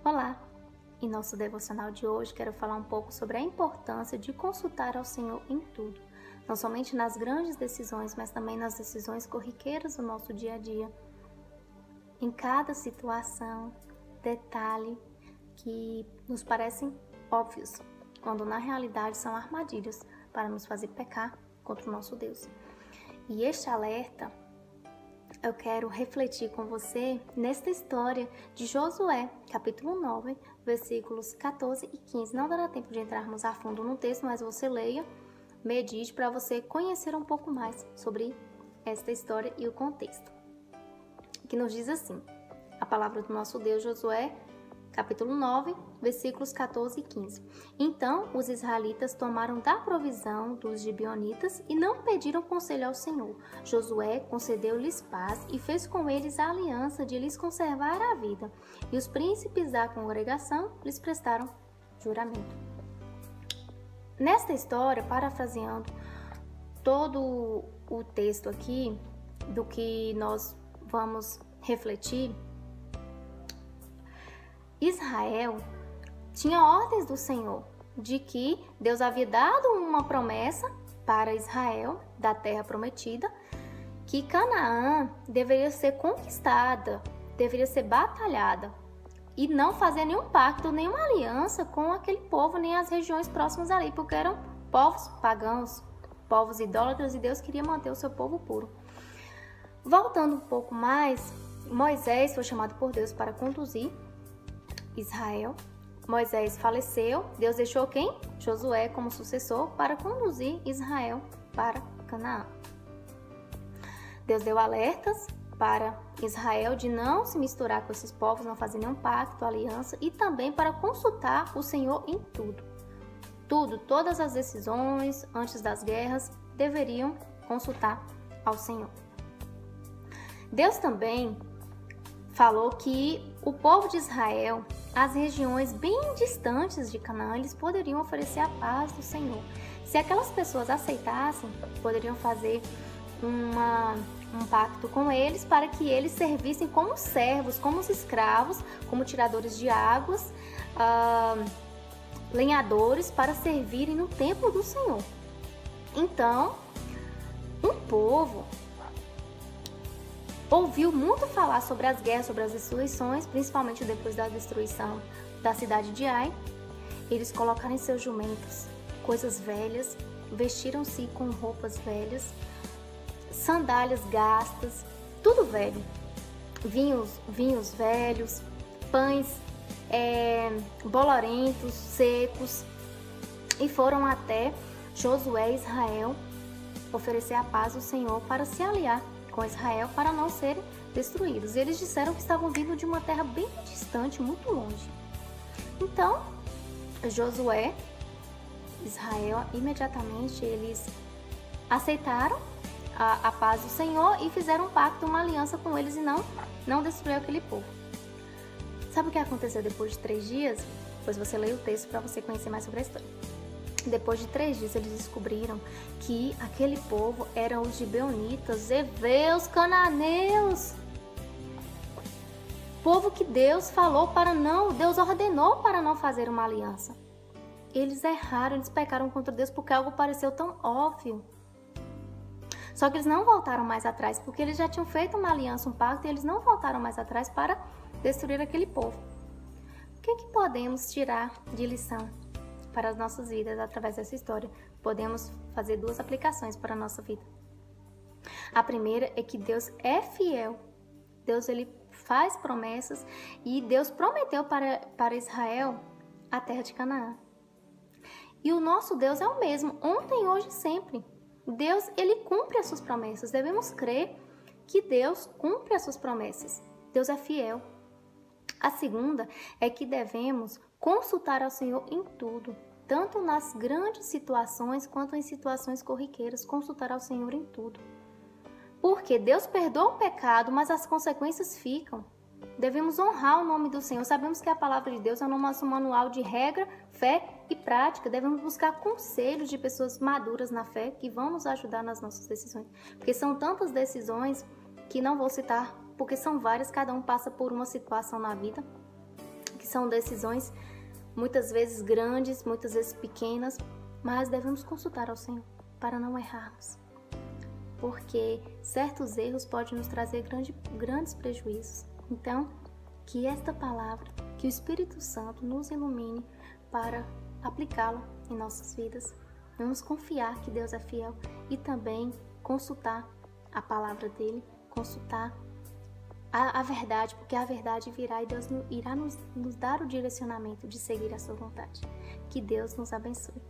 Olá! Em nosso devocional de hoje quero falar um pouco sobre a importância de consultar ao Senhor em tudo, não somente nas grandes decisões, mas também nas decisões corriqueiras do nosso dia a dia. Em cada situação, detalhe que nos parecem óbvios, quando na realidade são armadilhas para nos fazer pecar contra o nosso Deus. E este alerta eu quero refletir com você nesta história de Josué, capítulo 9, versículos 14 e 15. Não dará tempo de entrarmos a fundo no texto, mas você leia, medite para você conhecer um pouco mais sobre esta história e o contexto. Que nos diz assim, a palavra do nosso Deus, Josué, capítulo 9, versículos 14 e 15. Então os israelitas tomaram da provisão dos gibeonitas e não pediram conselho ao Senhor. Josué concedeu-lhes paz e fez com eles a aliança de lhes conservar a vida. E os príncipes da congregação lhes prestaram juramento. Nesta história, parafraseando todo o texto aqui, do que nós vamos refletir, Israel tinha ordens do Senhor de que Deus havia dado uma promessa para Israel da terra prometida, que Canaã deveria ser conquistada, deveria ser batalhada e não fazer nenhum pacto, nenhuma aliança com aquele povo, nem as regiões próximas ali, porque eram povos pagãos, povos idólatras, e Deus queria manter o seu povo puro. Voltando um pouco mais, Moisés foi chamado por Deus para conduzir Israel. Moisés faleceu, Deus deixou quem? Josué como sucessor para conduzir Israel para Canaã. Deus deu alertas para Israel de não se misturar com esses povos, não fazer nenhum pacto, aliança, e também para consultar o Senhor em tudo. Todas as decisões antes das guerras deveriam consultar ao Senhor. Deus também falou que o povo de Israel, as regiões bem distantes de Canaã, eles poderiam oferecer a paz do Senhor. Se aquelas pessoas aceitassem, poderiam fazer um pacto com eles para que eles servissem como servos, como escravos, como tiradores de águas, lenhadores, para servirem no templo do Senhor. Então, um povo ouviu muito falar sobre as guerras, sobre as destruições, principalmente depois da destruição da cidade de Ai. Eles colocaram em seus jumentos coisas velhas, vestiram-se com roupas velhas, sandálias gastas, tudo velho, vinhos velhos, pães bolorentos, secos, e foram até Josué e Israel oferecer a paz ao Senhor para se aliar com Israel para não serem destruídos. Eles disseram que estavam vindo de uma terra bem distante, muito longe. Então, Josué, Israel, imediatamente eles aceitaram a paz do Senhor e fizeram um pacto, uma aliança com eles, e não destruiu aquele povo. Sabe o que aconteceu depois de 3 dias? Depois você lê o texto para você conhecer mais sobre a história. Depois de 3 dias, eles descobriram que aquele povo eram os gibeonitas, heveus, cananeus. Povo que Deus Deus ordenou para não fazer uma aliança. Eles erraram, eles pecaram contra Deus porque algo pareceu tão óbvio. Só que eles não voltaram mais atrás, porque eles já tinham feito uma aliança, um pacto, e eles não voltaram mais atrás para destruir aquele povo. O que podemos tirar de lição para as nossas vidas através dessa história? Podemos fazer 2 aplicações para a nossa vida. A primeira é que Deus é fiel. Deus, ele faz promessas, e Deus prometeu para Israel a terra de Canaã. E o nosso Deus é o mesmo, ontem, hoje e sempre. Deus, ele cumpre as suas promessas. Devemos crer que Deus cumpre as suas promessas. Deus é fiel. A segunda é que devemos consultar ao Senhor em tudo, tanto nas grandes situações quanto em situações corriqueiras, consultar ao Senhor em tudo. Porque Deus perdoa o pecado, mas as consequências ficam. Devemos honrar o nome do Senhor. Sabemos que a palavra de Deus é o nosso manual de regra, fé e prática. Devemos buscar conselhos de pessoas maduras na fé que vão nos ajudar nas nossas decisões. Porque são tantas decisões que não vou citar, porque são várias, cada um passa por uma situação na vida que são decisões muitas vezes grandes, muitas vezes pequenas, mas devemos consultar ao Senhor para não errarmos, porque certos erros podem nos trazer grandes prejuízos. Então, que esta palavra, que o Espírito Santo nos ilumine para aplicá-la em nossas vidas. Vamos confiar que Deus é fiel e também consultar a palavra dele, consultar a verdade, porque a verdade virá e Deus irá nos dar o direcionamento de seguir a sua vontade. Que Deus nos abençoe.